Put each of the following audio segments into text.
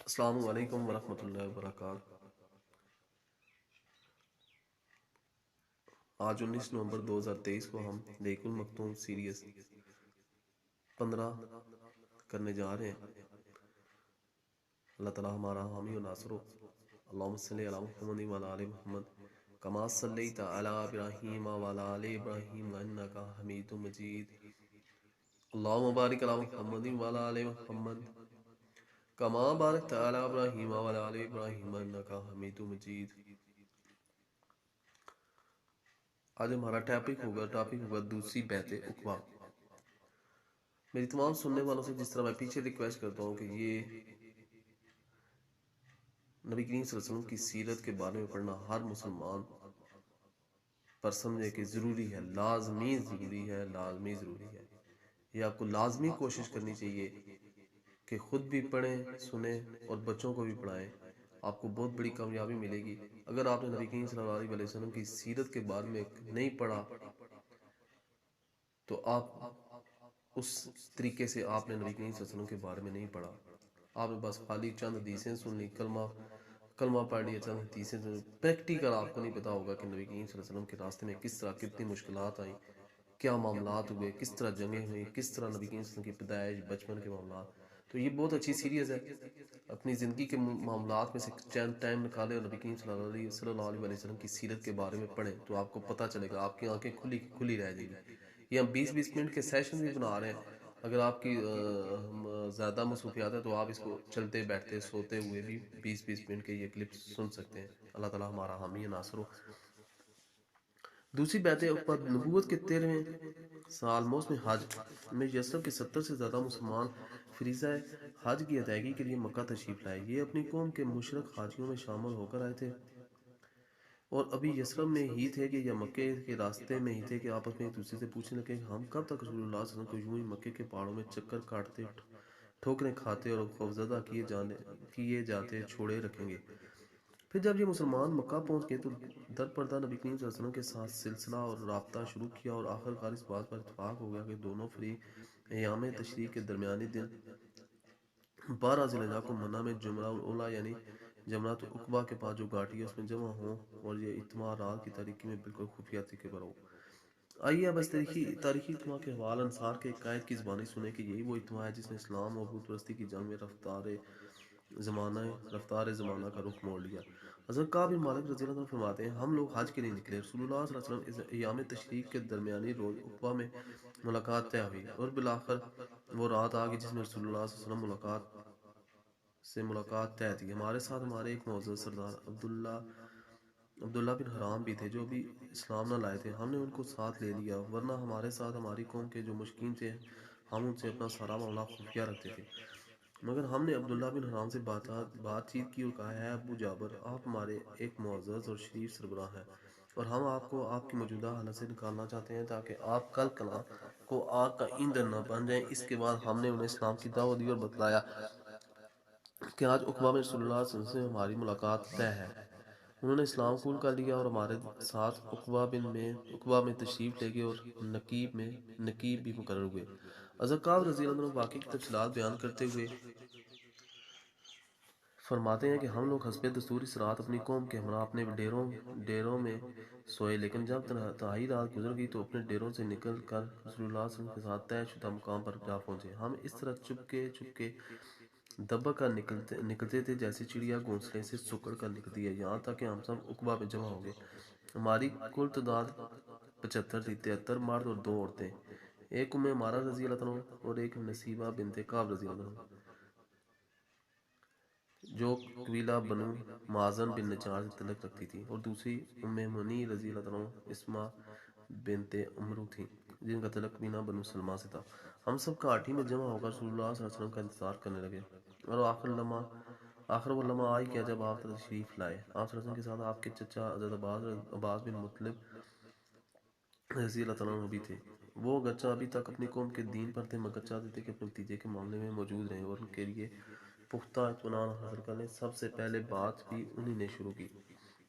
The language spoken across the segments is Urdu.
السلام علیکم ورحمۃ اللہ وبرکاتہ۔ آج 19 نومبر 2023 کو ہم لیک المختوم سیریز 15 کرنے جا رہے ہیں۔ اللہ تعالیٰ ہمارا حامی و ناصر ہو۔ اللہم صلی علی محمد وعلی آل محمد کما صلیت علی ابراہیم وعلی آل ابراہیم انک حمید مجید۔ اللہم بارک علی محمد وعلی آل محمد کما بارکت علی ابراہیم وعلی آل ابراہیم انک حمید مجید۔ آج ہمارا ٹاپک ہوگا دوسری بیعت عقبہ۔ میری تمام سننے والوں سے جس طرح میں پیچھے ریکویسٹ کرتا ہوں کہ یہ نبی کریم صلی اللہ علیہ وسلم کی سیرت کے بارے میں پڑھنا ہر مسلمان پر سمجھے کہ ضروری ہے، لازمی ضروری ہے۔ یہ آپ کو لازمی کوشش کرنی چاہیے کہ خود بھی پڑھیں، سنیں اور بچوں کو بھی پڑھائیں۔ آپ کو بہت بڑی کامیابی ملے گی۔ اگر آپ نے نبی کریم صلی اللہ علیہ وسلم کی سیرت کے بارے میں نہیں پڑھا تو آپ اس طریقے سے آپ نے نبی کریم صلی اللہ علیہ وسلم کے بارے میں نہیں پڑھا۔ آپ نے بس خالی چند حدیثیں سن لی، کلمہ پڑھ لیا، چند حدیثیں سن لی، پریکٹیکل آپ کو نہیں پتا ہوگا کہ نبی کریم صلی اللہ علیہ وسلم کے راستے میں کس طرح کتنی مشکلات آئیں، کیا معاملات ہوئے، کس طرح جنگیں ہوئیں، کس طرح نبی کریم صلی اللہ علیہ وسلم کی پیدائش، بچپن کے معاملات۔ تو یہ بہت اچھی سیریز ہے۔ اپنی زندگی کے معاملات میں سے چند ٹائم نکالیں اور نبی کریم صلی اللہ علیہ وسلم کی سیرت کے بارے میں پڑھیں تو آپ کو پتہ چلے گا، آپ کی آنکھیں کھلی رہ جائیں گی۔ یہ ہم 20 منٹ کے سیشن بھی بنا رہے ہیں۔ اگر آپ کی زیادہ مصروفیات ہے تو آپ اس کو چلتے بیٹھتے سوتے ہوئے بھی 20 منٹ کے یہ کلپ سن سکتے ہیں۔ اللہ تعالیٰ ہمارا حامی ناصر ہو۔ دوسری بیعت عقبہ نبوت کے 13ویں سال موسم حج میں یثرب کے 70 سے زیادہ مسلمان فریضہ حج کی ادائیگی کے لیے مکہ تشریف لائے۔ یہ اپنی قوم کے مشرک حاجیوں میں شامل ہو کر آئے تھے اور ابھی یثرب میں ہی تھے کہ یا مکے کے راستے میں ہی تھے کہ آپس میں ایک دوسرے سے پوچھنے لگے کہ ہم کب تک رسول اللہ صلی اللہ علیہ وسلم کو یوں ہی مکے کے پہاڑوں میں چکر کاٹتے، ٹھوکریں کھاتے اور خوفزدہ کیے جاتے چھوڑے رکھیں گے۔ پھر جب یہ مسلمان مکہ پہنچ گئے تو در پردہ نبی کریم صلی اللہ علیہ وسلم کے ساتھ سلسلہ اور رابطہ شروع کیا اور آخرکار اس بات پر اتفاق ہو گیا کہ دونوں فریق ایام تشریق کے درمیانی دن 12 ذی الحجہ کو منہ میں جمرہ الاولیٰ یعنی جمرۃ العقبہ کے پاس جو گھاٹی ہے اس میں جمع ہوں اور یہ اجتماع رات کی تاریکی میں بالکل خفیہ طریقے پر ہو۔ آئیے اب اس تاریخی اجتماع کے حوال انصار کے ایک قائد کی زبانی سنیں کہ یہی وہ اجتماع ہے جس نے اسلام اور بت پرستی کی جنگ میں رفتار زمانہ کا رخ موڑ لیا۔ حضرت کعب بن مالک رضی اللہ عنہ فرماتے ہیں ہم لوگ حج کے لیے نکلے۔ رسول اللہ صلی اللہ علیہ وسلم ایام تشریق کے درمیانی روز عقبہ میں ملاقات طے ہوئی اور بالآخر وہ رات آ گئی جس میں رسول اللہ صلی اللہ علیہ وسلم ملاقات طے تھی۔ ہمارے ساتھ ہمارے ایک معزز سردار عبداللہ بن حرام بھی تھے جو بھی اسلام نہ لائے تھے۔ ہم نے ان کو ساتھ لے لیا، ورنہ ہمارے ساتھ ہماری قوم کے جو مشرکین تھے ہم ان سے اپنا سارا معاملہ خفیہ رکھتے تھے۔ مگر ہم نے عبداللہ بن حرام سے بات چیت کی اور کہا ہے ابو جابر آپ ہمارے ایک معزز اور شریف سربراہ ہیں اور ہم آپ کو آپ کی موجودہ حالت سے نکالنا چاہتے ہیں تاکہ آپ کل کلاں کو آگ کا ایندھن نہ بن جائیں۔ اس کے بعد ہم نے انہیں اسلام کی دعوت دی اور بتلایا کہ آج عقبہ میں رسول اللہ صلی اللہ علیہ وسلم سے ہماری ملاقات طے ہے۔ انہوں نے اسلام قبول کر لیا اور ہمارے ساتھ عقبہ میں تشریف لے گئے اور نقیب بھی مقرر ہوئے۔ حضرت کعب رضی اللہ عنہ واقعے کی تفصیلات بیان کرتے ہوئے فرماتے ہیں کہ ہم لوگ حسب دستور اس رات اپنی قوم کے ہمراہ اپنے ڈیروں میں سوئے، لیکن جب تنہائی رات گزر گئی تو اپنے ڈیروں سے نکل کر رسول اللہ صلی اللہ علیہ وسلم کے ساتھ طے شدہ مقام پر جا پہنچے۔ ہم اس طرح چپکے دبا کر نکلتے تھے جیسے چڑیا گھونسلے سے سکڑ کر نکلتی ہے، یہاں تک کہ ہم سب عقبہ میں جمع ہو گئے۔ ہماری کل تعداد 75 تھی، 73 مرد اور 2 عورتیں، ایک عمارہ رضی اللہ عنہ اور ایک نصیبہ بنت کعب رضی اللہ عنہ جو قبیلہ بنو مازن بن نجار سے تعلق رکھتی تھی، اور دوسری منی رضی اللہ عنہ اسما بنت عمرو تھی جن کا تعلق قبیلہ بنو سلمہ سے تھا۔ ہم سب کاٹھی میں جمع ہو کر رسول اللہ صلی اللہ علیہ وسلم کا انتظار کرنے لگے اور آخر وہ لمحہ آئی کیا جب آپ تشریف لائے۔ آپ صلی اللہ علیہ وسلم کے ساتھ آپ کے چچا حضرت عباس بن مطلب رضی اللہ عنہ بھی تھے۔ وہ اگرچہ ابھی تک اپنی قوم کے دین پر تھے مگر چاہتے تھے کہ اپنے بھتیجے کے معاملے میں موجود رہیں اور ان کے لیے پختہ اطمینان حاصل کرنے سب سے پہلے بات بھی انہی نے شروع کی۔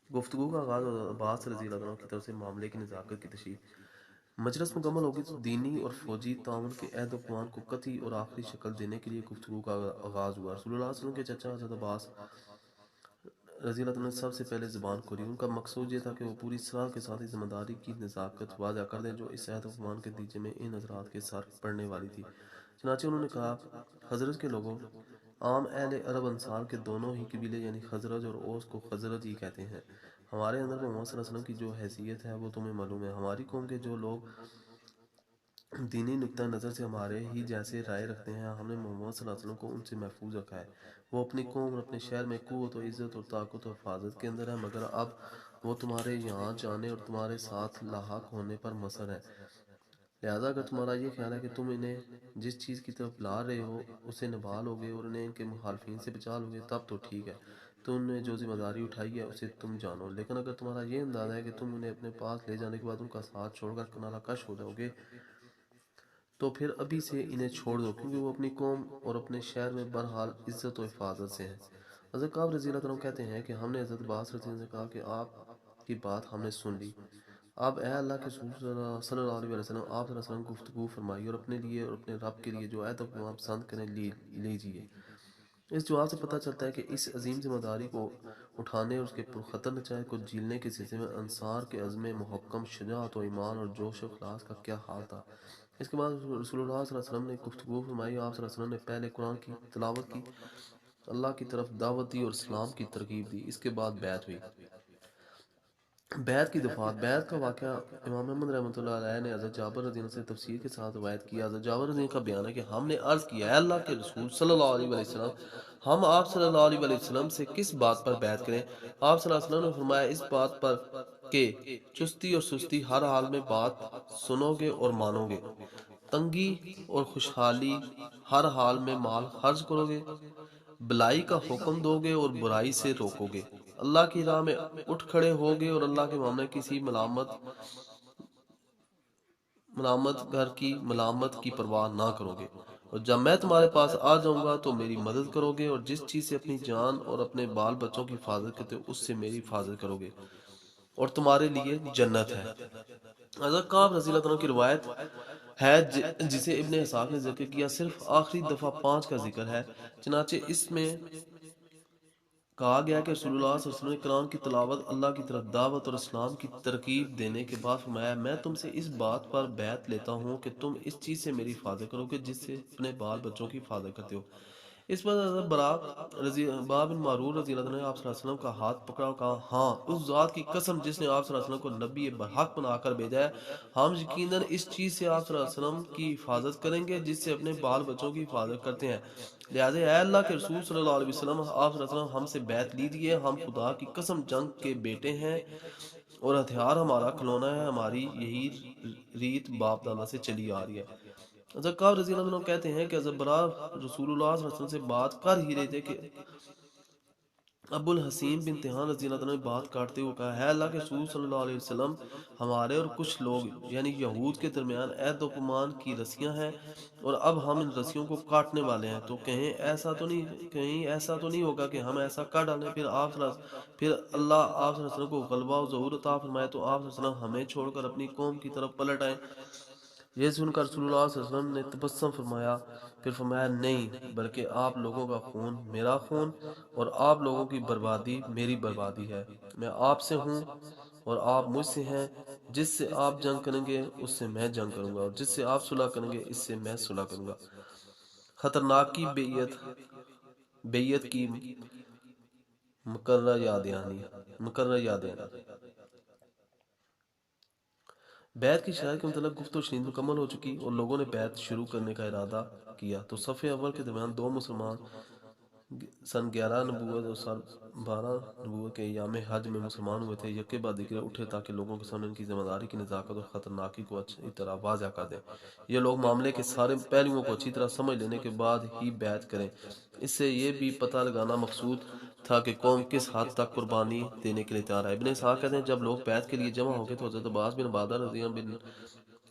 گفتگو کا آغاز عباس رضی اللہ عنہ کی طرف سے معاملے کی نزاکت کی تشریح مجلس مکمل ہوگی تو دینی اور فوجی تعاون کے عہد و پیمان کو قطعی اور آخری شکل دینے کے لیے گفتگو کا آغاز ہوا۔ رسول اللہ صلی اللہ علیہ وسلم کے چچا حضرت عباس رضی اللہ عنہ نے سب سے پہلے زبان کھولی۔ ان کا مقصود یہ تھا کہ وہ پوری صلاح کے ساتھ ذمہ داری کی نزاکت واضح کر دیں جو اس عہد و پیمان کے نتیجے میں ان حضرات کے سر پڑنے والی تھی۔ چنانچہ انہوں نے کہا، حضرت کے لوگوں، عام اہل عرب انصار کے دونوں ہی قبیلے یعنی خزرج اور اوس کو خزرج ہی کہتے ہیں۔ ہمارے اندر محمد صلی اللہ علیہ وسلم کی جو حیثیت ہے وہ تمہیں معلوم ہے۔ ہماری قوم کے جو لوگ دینی نقطہ نظر سے ہمارے ہی جیسے رائے رکھتے ہیں، ہم نے محمد صلی اللہ علیہ وسلم کو ان سے محفوظ رکھا ہے۔ وہ اپنی قوم اور اپنے شہر میں قوت و عزت اور طاقت و حفاظت کے اندر ہے، مگر اب وہ تمہارے یہاں جانے اور تمہارے ساتھ لاحق ہونے پر مصر ہے۔ لہذا اگر تمہارا یہ خیال ہے کہ تم انہیں جس چیز کی طرف لا رہے ہو اسے نبھا لو گے اور انہیں ان کے مخالفین سے بچا لو گے، تب تو ٹھیک ہے، تم نے جو ذمہ داری اٹھائی ہے اسے تم جانو۔ لیکن اگر تمہارا یہ اندازہ ہے کہ تم انہیں اپنے پاس لے جانے کے بعد ان کا ساتھ چھوڑ کر کنارہ کش ہو جاؤ گے، تو پھر ابھی سے انہیں چھوڑ دو، کیونکہ وہ اپنی قوم اور اپنے شہر میں بہرحال عزت و حفاظت سے ہیں۔ حضرت کعب رضی اللہ عنہ کہتے ہیں کہ ہم نے حضرت عباس رضی اللہ عنہ سے کہا کہ آپ کی بات ہم نے سن لی، اب اے اللہ کے رسول صلی اللہ علیہ وسلم، آپ صلی اللہ علیہ وسلم گفتگو فرمائی اور اپنے لیے اور اپنے رب کے لیے جو عہد و پیمان پسند کریں لیجیے۔ اس جواب سے پتہ چلتا ہے کہ اس عظیم ذمہ داری کو اٹھانے اور اس کے پرخطر نتائج کو جھیلنے کے سلسلے میں انصار کے عزم محکم، شجاعت و ایمان اور جوش و اخلاص کا کیا حال تھا۔ اس کے بعد رسول اللہ صلی اللہ علیہ وسلم نے گفتگو فرمائی۔ آپ صلی اللہ علیہ وسلم نے پہلے قرآن کی تلاوت کی، اللہ کی طرف دعوت دی اور اسلام کی ترغیب دی۔ اس کے بعد بیعت ہوئی۔ بیعت کی دفعات۔ بیعت کا واقعہ امام احمد رحمۃ اللہ علیہ نے حضرت جابر رضی اللہ عنہ سے تفسیر کے ساتھ روایت کیا۔ حضرت جابر رضی اللہ عنہ کا بیان ہے کہ ہم نے عرض کیا، اے اللہ کے رسول صلی اللہ علیہ وسلم، ہم آپ صلی اللہ علیہ وسلم سے کس بات پر بیعت کریں؟ آپ صلی اللہ علیہ وسلم نے فرمایا، اس بات پر کہ چستی اور سستی ہر حال میں بات سنو گے اور مانو گے، تنگی اور خوشحالی ہر حال میں مال خرچ کرو گے، بلائی کا حکم دو گے اور برائی سے روکو گے، اللہ کی راہ میں اٹھ کھڑے ہوگے اور اللہ کے معاملے کسی ملامت گھر کی ملامت کی پرواہ نہ کرو گے، اور جب میں تمہارے پاس آ جاؤں گا تو میری مدد کرو گے، اور جس چیز سے اپنی جان اور اپنے بال بچوں کی حفاظت کرتے ہو اس سے میری حفاظت کرو گے، اور تمہارے لیے جنت ہے۔ حضرت کعب رضی اللہ عنہ کی روایت ہے جسے ابن اسحاق نے ذکر کیا، صرف آخری دفعہ 5 کا ذکر ہے۔ چنانچہ اس میں کہا گیا کہ رسول اللہ صلی اللہ علیہ وسلم نے قرآن کی تلاوت، اللہ کی طرف دعوت اور اسلام کی ترغیب دینے کے بعد فرمایا، میں تم سے اس بات پر بیعت لیتا ہوں کہ تم اس چیز سے میری حفاظت کرو گے جس سے اپنے بال بچوں کی حفاظت کرتے ہو۔ اس پر حضرت براء بن معرور رضی اللہ عنہ نے آپ صلی اللہ علیہ وسلم کا ہاتھ پکڑا اور کہا، ہاں، اس ذات کی قسم جس نے آپ صلی اللہ علیہ وسلم کو نبی برحق بنا کر بھیجا ہے، ہم یقیناً اس چیز سے آپ صلی اللہ علیہ وسلم کی حفاظت کریں گے جس سے اپنے بال بچوں کی حفاظت کرتے ہیں۔ لہٰذا اے اللہ کے رسول صلی اللہ علیہ وسلم، آپ صلی اللہ علیہ وسلم ہم سے بیعت لیجیے، ہم خدا کی قسم جنگ کے بیٹے ہیں اور ہتھیار ہمارا کھلونا ہے، ہماری یہی ریت باپ دادا سے چلی آ رہی ہے۔ حضرت کعب رضی اللہ عنہ کہتے ہیں کہ حضرت براء رسول اللہ صلی اللہ علیہ وسلم سے بات کر ہی رہے تھے کہ ابو الحسین بن تہان رضی اللہ عنہ نے بات کاٹتے ہوئے کہا، ہے اللہ کے رسول صلی اللہ علیہ وسلم، ہمارے اور کچھ لوگ یعنی یہود کے درمیان عہد و پیمان کی رسیاں ہیں اور اب ہم ان رسیوں کو کاٹنے والے ہیں، تو کہیں ایسا تو نہیں ہوگا کہ ہم ایسا کر ڈالیں، پھر اللہ آپ صلی اللہ علیہ وسلم کو غلبہ و ظہور عطا فرمائے تو آپ صلی اللہ علیہ وسلم ہمیں چھوڑ کر اپنی قوم کی طرف پلٹ آئیں۔ یہ سن کر رسول اللہ صلی اللہ علیہ وسلم نے تبسم فرمایا، پھر فرمایا، نہیں، بلکہ آپ لوگوں کا خون میرا خون اور آپ لوگوں کی بربادی میری بربادی ہے۔ میں آپ سے ہوں اور آپ مجھ سے ہیں، جس سے آپ جنگ کریں گے اس سے میں جنگ کروں گا، اور جس سے آپ صلح کریں گے اس سے میں صلح کروں گا۔ خطرناک کی بیعت کی مقررہ یاددہانی۔ بیعت کی شرائط کے متعلق گفت و شنید مکمل ہو چکی اور لوگوں نے بیعت شروع کرنے کا ارادہ کیا تو صف اول کے درمیان دو مسلمان سن 11 نبوت اور سن 12 نبوت کے ایام حج میں مسلمان ہوئے تھے، یکے بعد دیگرے اٹھے تاکہ لوگوں کے سامنے ان کی ذمہ داری کی نزاکت اور خطرناکی کو اچھی طرح واضح کر دیں۔ یہ لوگ معاملے کے سارے پہلوؤں کو اچھی طرح سمجھ لینے کے بعد ہی بیعت کریں۔ اس سے یہ بھی پتہ لگانا مقصود تھا کہ قوم کس حد تک قربانی دینے کے لیے تیار ہے۔ ابن اسحاق کہتے ہیں جب لوگ بیعت کے لیے جمع ہو گئے تو حضرت عباس بن عبادہ رضی اللہ بن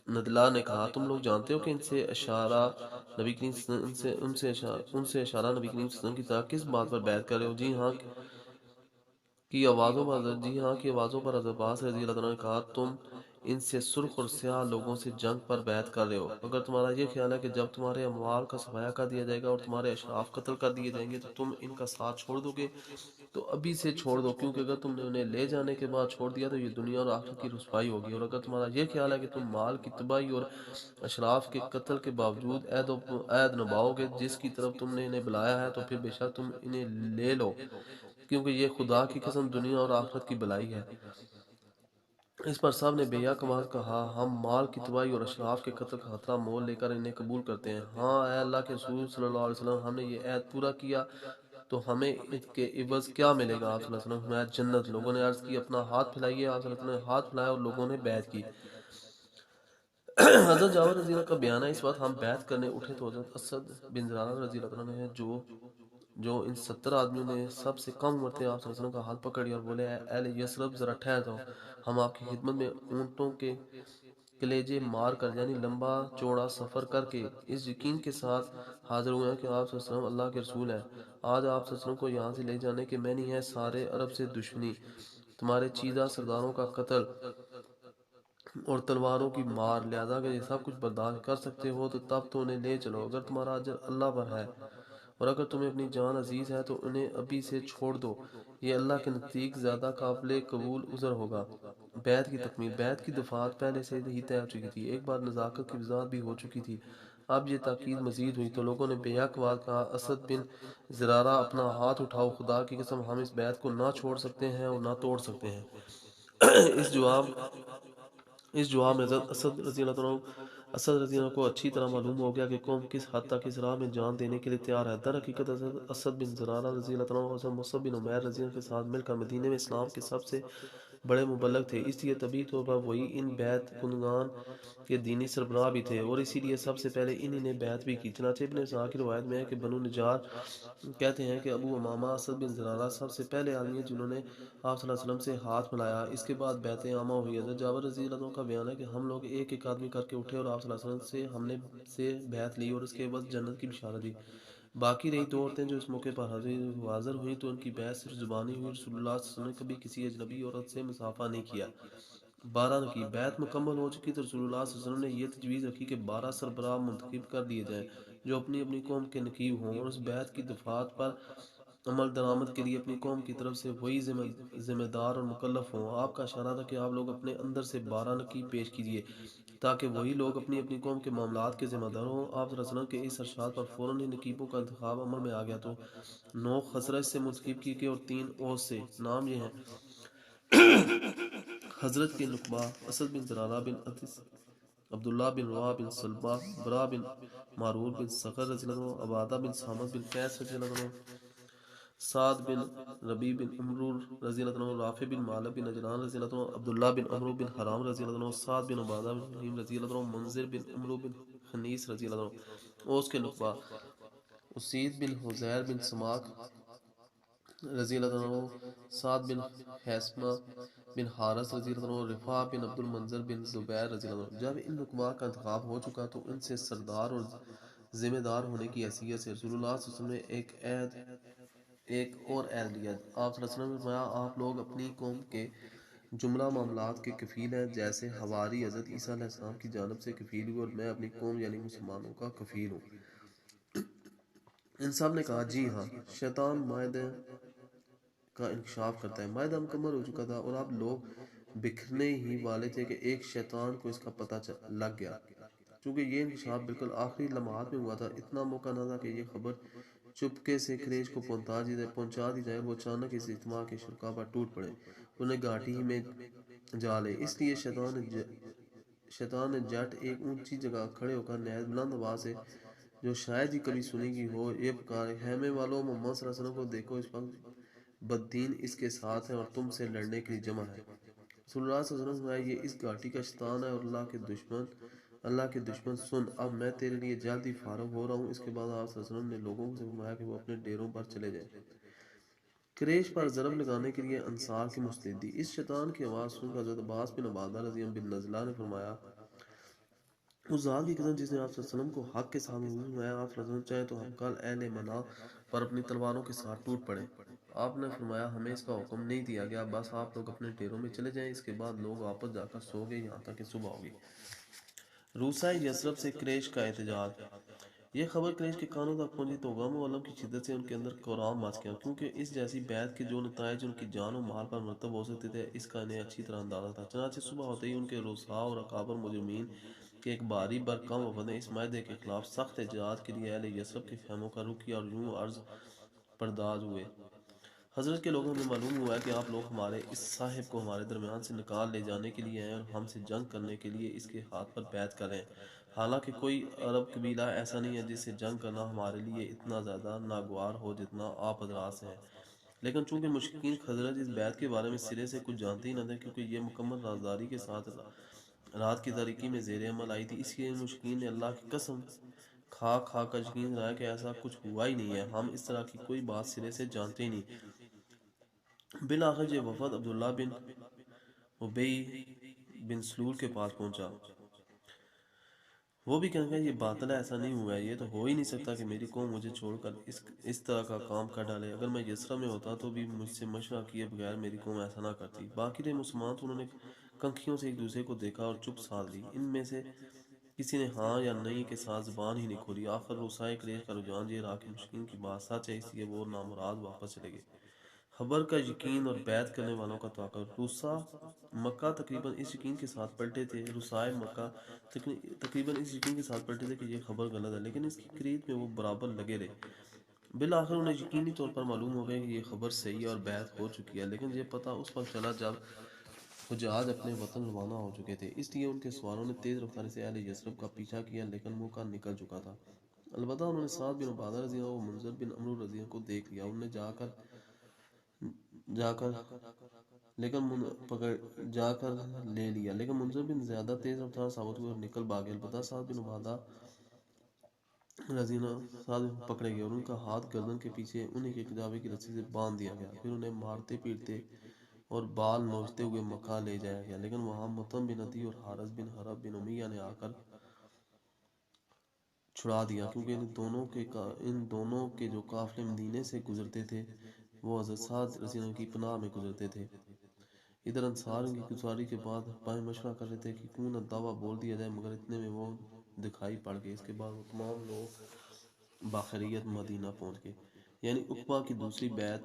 ندلہ نے کہا، تم لوگ جانتے ہو کہ ان سے اشارہ نبی کریم کی طرح کس بات پر بیعت کر رہے ہو؟ جی ہاں کی آوازوں پر حضرت عباس رضی اللہ عنہ نے کہا، تم ان سے سرخ اور سیاہ لوگوں سے جنگ پر بیعت کر رہے ہو۔ اگر تمہارا یہ خیال ہے کہ جب تمہارے اموال کا صفایا کر دیا جائے گا اور تمہارے اشراف قتل کر دیے جائیں گے تو تم ان کا ساتھ چھوڑ دو گے تو ابھی سے چھوڑ دو، کیونکہ اگر تم نے انہیں لے جانے کے بعد چھوڑ دیا تو یہ دنیا اور آخرت کی رسوائی ہوگی۔ اور اگر تمہارا یہ خیال ہے کہ تم مال کی تباہی اور اشراف کے قتل کے باوجود عہد نبھاؤ گے جس کی طرف تم نے انہیں بلایا ہے، تو پھر بے شک تم انہیں لے لو، کیونکہ یہ خدا کی قسم دنیا اور آخرت کی بلائی ہے۔ اس پر سب نے بے یک آواز کہا، ہم مال کی تباہی اور اشراف کے قتل کا خطرہ مول لے کر انہیں قبول کرتے ہیں۔ ہاں اے اللہ کے رسول صلی اللہ علیہ وسلم، ہم نے یہ عہد پورا کیا تو ہمیں اس کے عوض کیا ملے گا؟ آپ صلی اللہ علیہ وسلم فرمایا جنت۔ لوگوں نے عرض کی اپنا ہاتھ پھیلائیے۔ آپ صلی اللہ علیہ وسلم نے ہاتھ پھیلایا اور لوگوں نے بیعت کی۔ حضرت جابر رضی اللہ کا بیان ہے، اس وقت ہم بیعت کرنے اٹھے تو حضرت اسد بن زرارہ رضی اللہ عنہ نے جو ان 70 آدمیوں نے سب سے کم عمر تھے، آپ صلی اللہ علیہ وسلم کا ہاتھ پکڑ لیا اور بولے، اے اہل یثرب ذرا ٹھہر جاؤ، ہم آپ کی خدمت میں اونٹوں کے کلیجے مار کر یعنی لمبا چوڑا سفر کر کے اس یقین کے ساتھ حاضر ہوئے ہیں کہ آپ صلی اللہ علیہ وسلم اللہ کے رسول ہیں۔ آج آپ صلی اللہ علیہ وسلم کو یہاں سے لے جانے کے معنی ہے سارے عرب سے دشمنی، تمہارے چیدہ سرداروں کا قتل اور تلواروں کی مار، لہذا اگر یہ سب کچھ برداشت کر سکتے ہو تو تب تو انہیں لے چلو اگر تمہارا اجر اللہ پر ہے، اور اگر تمہیں اپنی جان عزیز ہے تو انہیں ابھی سے چھوڑ دو، یہ اللہ کے نزدیک زیادہ قابل قبول عذر ہوگا۔ بیعت کی تکمیل۔ بیعت کی دفعات پہلے سے ہی طے ہو چکی تھی، ایک بار نزاکت کی وضاحت بھی ہو چکی تھی، اب یہ تاکید مزید ہوئی تو لوگوں نے بے یک آواز کہا، اسد بن زرارہ اپنا ہاتھ اٹھاؤ، خدا کی قسم ہم اس بیعت کو نہ چھوڑ سکتے ہیں اور نہ توڑ سکتے ہیں۔ اس جواب میں حضرت اسد رضی اللہ عنہ کو اچھی طرح معلوم ہو گیا کہ قوم کس حد تک اس راہ میں جان دینے کے لیے تیار ہے۔ در حقیقت حضرت اسد بن زرارہ رضی اللہ عنہ اور حضرت مصعب بن عمیر رضی اللہ عنہ کے ساتھ مل کر مدینے میں اسلام کے سب سے بڑے مبلغ تھے، اس لیے طبعی طور پر وہی ان بیعت کنندگان کے دینی سربراہ بھی تھے، اور اسی لیے سب سے پہلے انہی نے بیعت بھی کی۔ چنانچہ ابن اسحاق کی روایت میں ہے کہ بنو نجار کہتے ہیں کہ ابو امامہ اسد بن زرارہ سب سے پہلے آدمی ہیں جنہوں نے آپ صلی اللہ علیہ وسلم سے ہاتھ ملایا، اس کے بعد بیعت عامہ ہوئی۔ حضرت جابر رضی اللہ عنہ کا بیان ہے کہ ہم لوگ ایک ایک آدمی کر کے اٹھے اور آپ صلی اللہ علیہ وسلم سے ہم نے بیعت لی اور اس کے بعد جنت کی بشارت دی۔ باقی رہی دو عورتیں جو اس موقع پر حاضر ہوئیں تو ان کی بیعت صرف زبانی ہوئی، رسول اللہ صلی اللہ علیہ وسلم نے کبھی کسی اجنبی عورت سے مصافحہ نہیں کیا۔ 12 کی بیعت مکمل ہو چکی تو رسول اللہ صلی اللہ علیہ وسلم نے یہ تجویز رکھی کہ 12 سربراہ منتخب کر دیے جائیں جو اپنی اپنی قوم کے نقیب ہوں، اور اس بیعت کی دفعات پر عمل درآمد کے لیے اپنی قوم کی طرف سے وہی ذمہ دار اور مکلف ہوں۔ آپ کا اشارہ تھا کہ آپ لوگ اپنے اندر سے 12 نقیب پیش کیجئے تاکہ وہی لوگ اپنی اپنی قوم کے معاملات کے ذمہ دار ہوں۔ آپ صلی اللہ علیہ وسلم کے اس ارشاد پر فوراً ہی نقیبوں کا انتخاب عمل میں آ گیا تو 9 خزرج سے منتخب کی گئی اور 3 اوس سے۔ نام یہ ہیں: حضرت کے نقبہ اسد بن زرارہ بن عدس، عبداللہ بن رواح بن سلبہ، برا بن معرور بن صخر رضی اللہ عنہ، عبادہ بن صامت بن قیس رضی اللہ عنہ، سعد بن ربی بن عمرو رضی اللہ عنہ، رافع بن مالک بن نجران رضی اللہ عنہ، عبداللہ بن عمرو بن حرام رضی اللہ عنہ، سعد بن عبادہ بن حریم رضی اللہ عنہ، منذر بن عمرو بن خنیس رضی اللہ عنہ۔ اوس کے نقبہ اسید بن حزیر بن سماک رضی اللہ عنہ، سعد بن حیثمہ بن حارث رضی اللہ عنہ، رفاع بن عبد المنذر بن زبیر رضی اللہ عنہ۔ جب ان نقبہ کا انتخاب ہو چکا تو ان سے سردار اور ذمہ دار ہونے کی حیثیت سے رسول اللہ صلی اللہ علیہ وسلم نے ایک اور عہد لیا۔ آپ صلی اللہ علیہ وسلم نے فرمایا، آپ لوگ اپنی قوم کے جملہ معاملات کے کفیل ہیں، جیسے حواری حضرت عیسیٰ علیہ السلام کی جانب سے کفیل ہوئے، اور میں اپنی قوم یعنی مسلمانوں کا کفیل ہوں۔ ان سب نے کہا جی ہاں۔ شیطان معاہدے کا انکشاف کرتا ہے۔ معاہدہ مکمل ہو چکا تھا اور اب لوگ بکھرنے ہی والے تھے کہ ایک شیطان کو اس کا پتہ لگ گیا۔ چونکہ یہ انکشاف بالکل آخری لمحات میں ہوا تھا، اتنا موقع نہ تھا کہ یہ خبر چپکے سے قریش کو پہنچا دی جائے، وہ اچانک اس اجتماع کے شرکا پر ٹوٹ پڑے، انہیں گھاٹی ہی میں جا لے۔ اس لیے شیطان نے جٹ ایک اونچی جگہ کھڑے ہو کر نہایت بلند آواز سے، جو شاید ہی کبھی سنی گئی ہو، یہ پکارے، خیمے والوں، محمد صلی اللہ علیہ وسلم کو دیکھو، اس وقت بددین اس کے ساتھ ہے اور تم سے لڑنے کے لیے جمع ہے۔ رسول اللہ صلی اللہ علیہ وسلم نے یہ اس گھاٹی کا شیطان ہے اور اللہ کے دشمن سن، اب میں تیرے لیے جلد ہی فارغ ہو رہا ہوں۔ اس کے بعد آپ صلی اللہ علیہ وسلم نے لوگوں سے فرمایا کہ وہ اپنے ڈیروں پر چلے جائیں۔ قریش پر ضرب لگانے کے لیے انصار کی مستعدی۔ اس شیطان کی آواز سن کر حضرت عباس بن عبادہ رضی اللہ بن نزلہ نے فرمایا، اس ذات کی قسم جس نے آپ صلی اللہ علیہ وسلم کو حق کے سامنے فرمایا، آپ صلی اللہ علیہ وسلم چاہے تو ہم کل اہل منع پر اپنی تلواروں کے ساتھ ٹوٹ پڑے۔ آپ نے فرمایا ہمیں اس کا حکم نہیں دیا گیا، بس آپ لوگ اپنے ڈیروں میں چلے جائیں، اس کے بعد لوگ واپس جا کر سو گئے یہاں تک کہ صبح ہوگی۔ روسائے یثرب سے کریش کا احتجاج۔ یہ خبر کریش کے کانوں تک پہنچی تو غم و الم کی شدت سے ان کے اندر کورام مچ گیا، کیونکہ اس جیسی بیعت کے جو نتائج ان کی جان و مال پر مرتب ہو سکتے تھے اس کا انہیں اچھی طرح اندازہ تھا۔ چنانچہ صبح ہوتے ہی ان کے رؤساء اور اکابر مجرمین کے ایک بھاری برکم وفد نے اس معاہدے کے خلاف سخت احتجاج کے لیے اہل یثرب کے خیموں کا رخ کیا اور یوں عرض پرداز ہوئے: حضرت کے لوگوں، ہمیں معلوم ہوا ہے کہ آپ لوگ ہمارے اس صاحب کو ہمارے درمیان سے نکال لے جانے کے لیے آئے اور ہم سے جنگ کرنے کے لیے اس کے ہاتھ پر بیعت کر رہے ہیں۔ حالانکہ کوئی عرب قبیلہ ایسا نہیں ہے جس سے جنگ کرنا ہمارے لیے اتنا زیادہ ناگوار ہو جتنا آپ حضرات سے ہے، لیکن چونکہ مشرکین خزرج اس بیعت کے بارے میں سرے سے کچھ جانتے ہی نہ تھے، کیونکہ یہ مکمل رازداری کے ساتھ رات کی تاریکی میں زیر عمل آئی تھی، اس لیے مشرکین نے اللہ کی قسم کھا کھا کر یقین دلایا کہ ایسا کچھ ہوا ہی نہیں ہے، ہم اس طرح کی کوئی بات سرے سے جانتے ہی نہیں۔ بالآخر یہ وفد عبداللہ بن ابی بن سلول کے پاس پہنچا۔ وہ بھی کہنے لگا یہ باطل ہے، ایسا نہیں ہوا ہے، یہ تو ہو ہی نہیں سکتا کہ میری قوم مجھے چھوڑ کر اس طرح کا کام کر ڈالے، اگر میں یسرب میں ہوتا تو بھی مجھ سے مشورہ کیے بغیر میری قوم ایسا نہ کرتی۔ باقی رہے مسلمان تو انہوں نے کنکھیوں سے ایک دوسرے کو دیکھا اور چپ سادھ لی، ان میں سے کسی نے ہاں یا نہیں کے ساتھ زبان ہی نہیں کھولی۔ آخر روسائے قریش کا رجحان یہ رہا کہ مشرکین کی بات سچ ہے، اس لیے وہ نامراد واپس چلے گئے۔ خبر کا یقین اور بیعت کرنے والوں کا توقع۔ روسا مکہ تقریباً اس یقین کے ساتھ پلٹے تھے روسائے مکہ تقریباً اس یقین کے ساتھ پلٹے تھے کہ یہ خبر غلط ہے، لیکن اس کی قریب میں وہ برابر لگے رہے۔ بالآخر انہیں یقینی طور پر معلوم ہو گیا کہ یہ خبر صحیح ہے اور بیعت ہو چکی ہے، لیکن یہ پتہ اس وقت چلا جب حجاج اپنے وطن روانہ ہو چکے تھے، اس لیے ان کے سواروں نے تیز رفتاری سے اہل یثرب کا پیچھا کیا، لیکن موقع نکل چکا تھا۔ البتہ انہوں نے سعد بن عبادہ رضی اللہ عنہ و منذر بن عمرو رضی اللہ عنہ کو دیکھ لیا، انہوں نے جا کر لے لیا، لیکن منذر بن زیادہ تیز رفتار ثابت ہوئے اور نکل بھاگے۔ البتہ سعد بن عبادہ رضی اللہ عنہ سعد پکڑے گئے اور ان کا ہاتھ گردن کے پیچھے انہی کے کجاوے کی رسی سے باندھ دیا گیا، پھر انہیں مارتے پیٹتے اور بال نوچتے ہوئے مکہ لے جایا گیا، لیکن وہاں مطعم بن عدی اور حارث بن حرب بن امیہ نے آ کر چھڑا دیا، کیونکہ ان دونوں کے جو قافلے مدینے سے گزرتے تھے وہ حضرت سعد رضی اللہ عنہ کی پناہ میں گزرتے تھے۔ ادھر انصار ان کی گزاری کے بعد بائیں مشورہ کر رہے تھے کہ کیوں نہ دعویٰ بول دیا جائے، مگر اتنے میں وہ دکھائی پڑ گئے۔ اس کے بعد وہ تمام لوگ باخریت مدینہ پہنچ گئے۔ یعنی عقبہ کی دوسری بیعت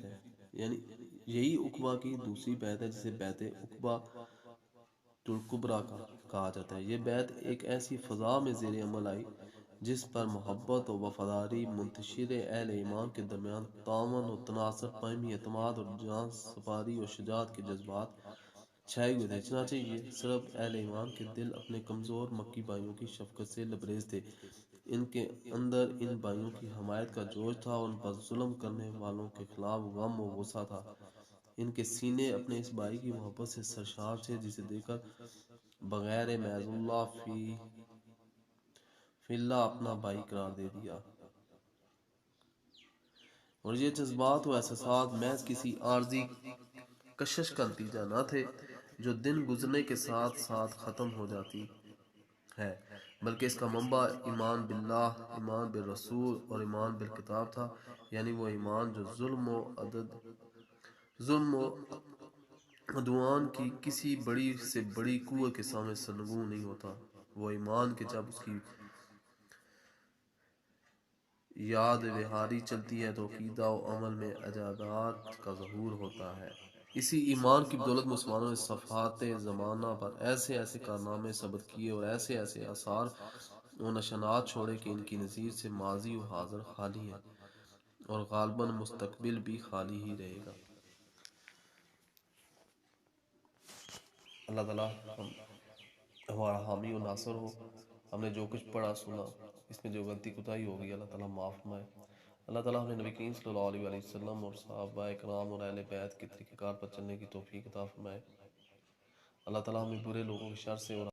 ہے، یعنی یہی عقبہ کی دوسری بیعت ہے جسے بیعت عقبہ الکبریٰ کہا جاتا ہے۔ یہ بیعت ایک ایسی فضا میں زیر عمل آئی جس پر محبت و وفاداری منتشر اہل ایمان کے درمیان تعاون و تناصر، باہمی اعتماد اور جان سپاری و شجاعت کے جذبات چھائے ہوئے تھے۔ چنانچہ یہ صرف اہل ایمان کے دل اپنے کمزور مکی بھائیوں کی شفقت سے لبریز تھے، ان کے اندر ان بھائیوں کی حمایت کا جوش تھا اور ان پر ظلم کرنے والوں کے خلاف غم و غصہ تھا۔ ان کے سینے اپنے اس بھائی کی محبت سے سرشار تھے جسے دیکھ کر بغیر معاذ اللہ فی اللہ اپنا بھائی قرار دے دیا۔ اور یہ جذبات و احساسات محض کسی عارضی کشش کا نتیجہ نہ تھے جو دن گزرنے کے ساتھ ساتھ ختم ہو جاتی ہے، بلکہ اس کا منبع ایمان باللہ، ایمان بالرسول اور ایمان بالکتاب تھا، یعنی وہ ایمان جو ظلم و عدوان کی کسی بڑی سے بڑی قوت کے سامنے سرنگوں نہیں ہوتا، وہ ایمان کہ جب اس کی یاد بہاری چلتی ہے تو عقیدہ و عمل میں عجائبات کا ظہور ہوتا ہے۔ اسی ایمان کی بدولت مسلمانوں نے صفحات زمانہ پر ایسے ایسے کارنامے ثبت کیے اور ایسے ایسے آثار و نشانات چھوڑے کہ ان کی نظیر سے ماضی و حاضر خالی ہے اور غالباً مستقبل بھی خالی ہی رہے گا۔ اللہ تعالیٰ ہمارا حامی و ناصر ہو۔ ہم نے جو کچھ پڑھا سنا، اس میں جو غلطی کوتاہی ہوگی اللہ تعالیٰ معاف فرمائے۔ اللہ تعالیٰ ہمیں نبی کریم صلی اللہ علیہ وسلم اور صحابہ کرام اور اہل بیت کے طریقہ کار پر چلنے کی توفیق عطا فرمائے۔ اللہ تعالیٰ ہمیں برے لوگوں کے شر سے اور